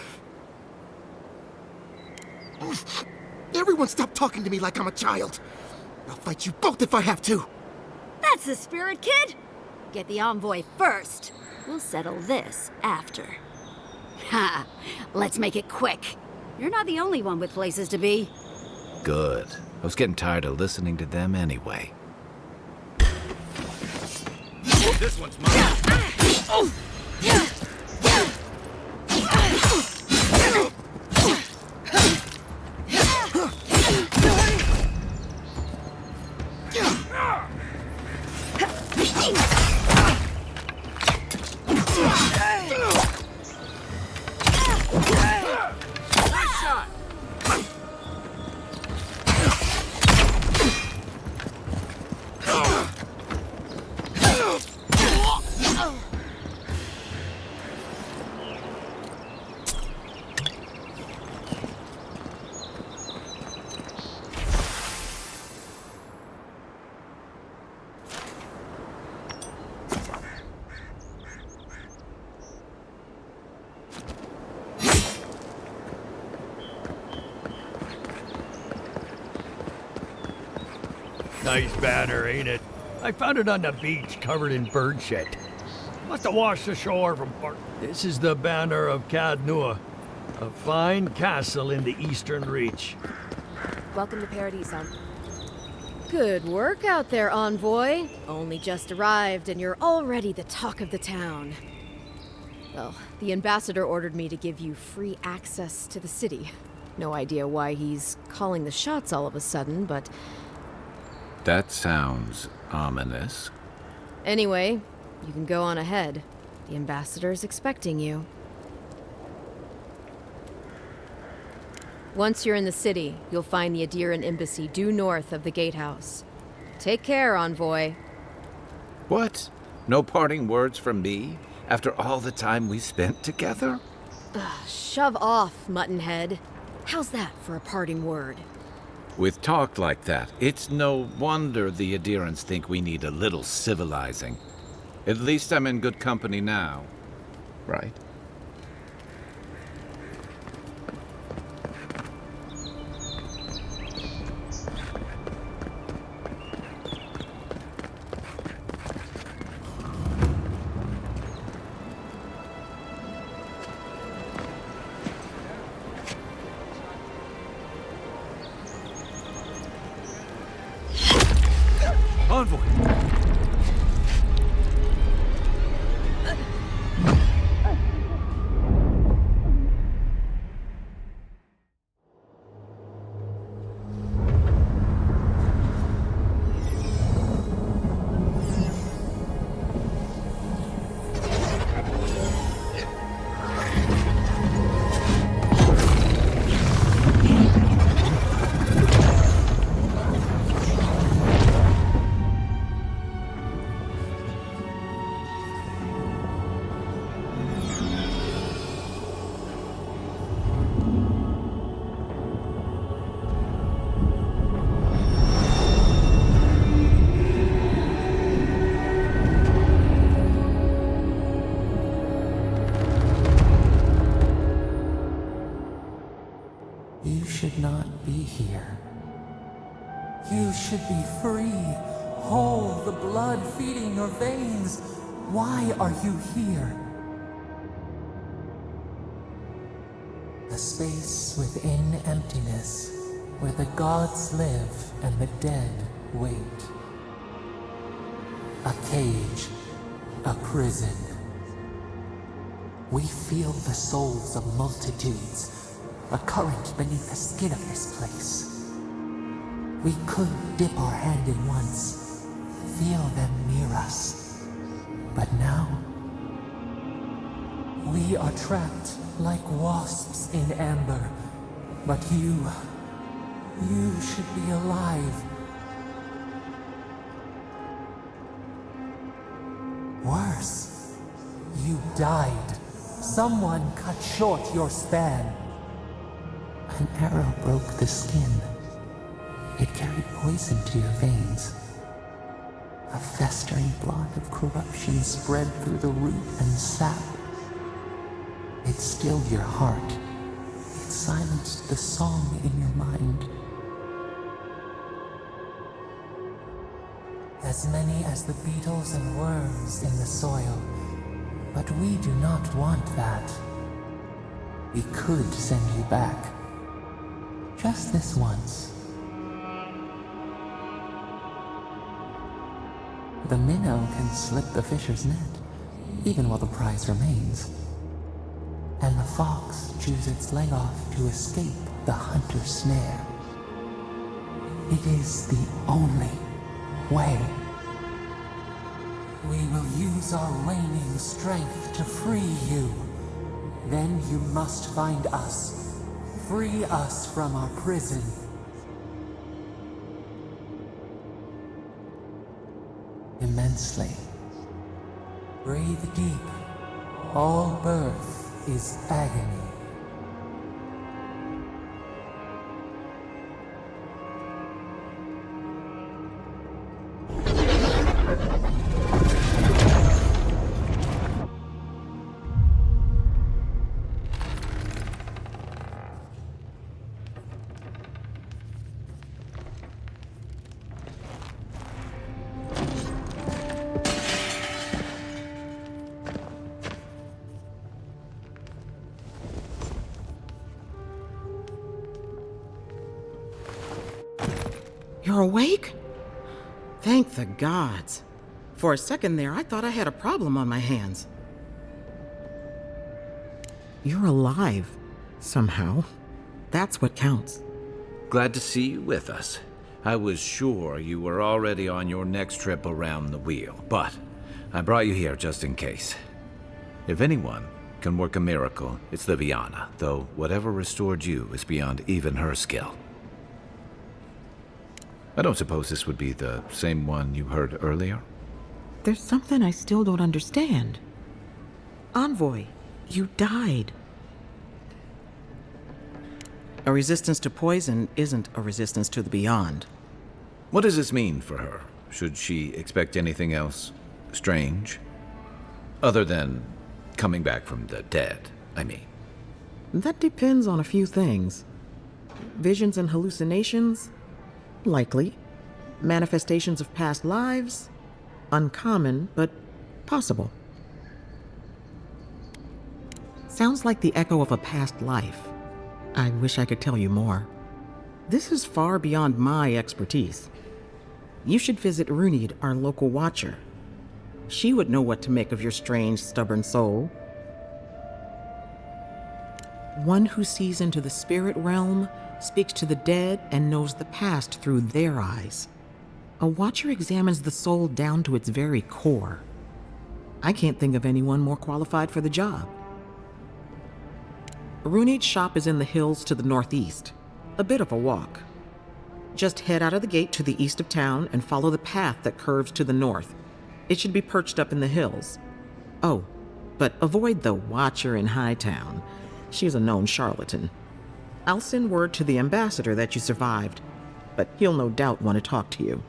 Everyone stop talking to me like I'm a child. I'll fight you both if I have to. That's the spirit, kid. Get the envoy first. We'll settle this after. Ha! Let's make it quick. You're not the only one with places to be. Good. I was getting tired of listening to them anyway. This one's mine. Nice banner, ain't it? I found it on the beach, covered in bird shit. Must have washed ashore from part. This is the banner of Cad Nua, a fine castle in the Eastern Reach. Welcome to Paradise. Good work out there, Envoy. Only just arrived, and you're already the talk of the town. Well, the ambassador ordered me to give you free access to the city. No idea why he's calling the shots all of a sudden, but... That sounds ominous. Anyway, you can go on ahead. The ambassador's expecting you. Once you're in the city, you'll find the Adiran embassy due north of the gatehouse. Take care, Envoy. What? No parting words from me? After all the time we spent together? Shove off, Muttonhead. How's that for a parting word? With talk like that, it's no wonder the Adirans think we need a little civilizing. At least I'm in good company now, right? Envoy! You should not be here. You should be free, whole, the blood feeding your veins. Why are you here? A space within emptiness, where the gods live and the dead wait. A cage, a prison. We feel the souls of multitudes, a current beneath the skin of this place. We could dip our hand in once, feel them near us. But now, we are trapped like wasps in amber. But you should be alive. Worse, you died. Someone cut short your span. An arrow broke the skin. It carried poison to your veins. A festering blot of corruption spread through the root and sap. It stilled your heart. It silenced the song in your mind. As many as the beetles and worms in the soil, But we do not want that. We could send you back. Just this once. The minnow can slip the fisher's net, even while the prize remains. And the fox chews its leg off to escape the hunter's snare. It is the only way. We will use our waning strength to free you. Then you must find us. Free us from our prison. Immensely. Breathe deep. All birth is agony. You're awake? Thank the gods. For a second there, I thought I had a problem on my hands. You're alive, somehow. That's what counts. Glad to see you with us. I was sure you were already on your next trip around the wheel, but I brought you here just in case. If anyone can work a miracle, it's Liviana, though whatever restored you is beyond even her skill. I don't suppose this would be the same one you heard earlier? There's something I still don't understand. Envoy, you died. A resistance to poison isn't a resistance to the beyond. What does this mean for her? Should she expect anything else strange? Other than coming back from the dead, I mean. That depends on a few things. Visions and hallucinations? Likely. Manifestations of past lives? Uncommon, but possible. Sounds like the echo of a past life. I wish I could tell you more. This is far beyond my expertise. You should visit Runid, our local watcher. She would know what to make of your strange, stubborn soul. One who sees into the spirit realm, speaks to the dead, and knows the past through their eyes. A watcher examines the soul down to its very core. I can't think of anyone more qualified for the job. Runid's shop is in the hills to the northeast. A bit of a walk. Just head out of the gate to the east of town and follow the path that curves to the north. It should be perched up in the hills. Oh, but avoid the watcher in Hightown. She's a known charlatan. I'll send word to the ambassador that you survived, but he'll no doubt want to talk to you.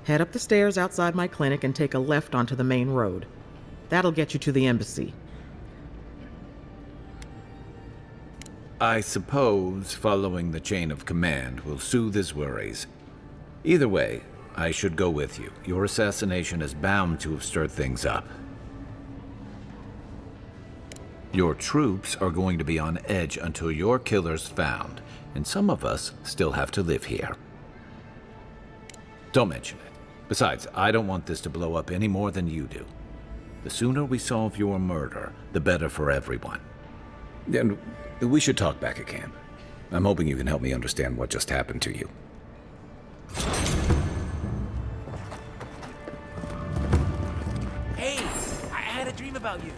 Head up the stairs outside my clinic and take a left onto the main road. That'll get you to the embassy. I suppose following the chain of command will soothe his worries. Either way, I should go with you. Your assassination is bound to have stirred things up. Your troops are going to be on edge until your killer's found, and some of us still have to live here. Don't mention it. Besides, I don't want this to blow up any more than you do. The sooner we solve your murder, the better for everyone. And we should talk back at camp. I'm hoping you can help me understand what just happened to you. Hey, I had a dream about you.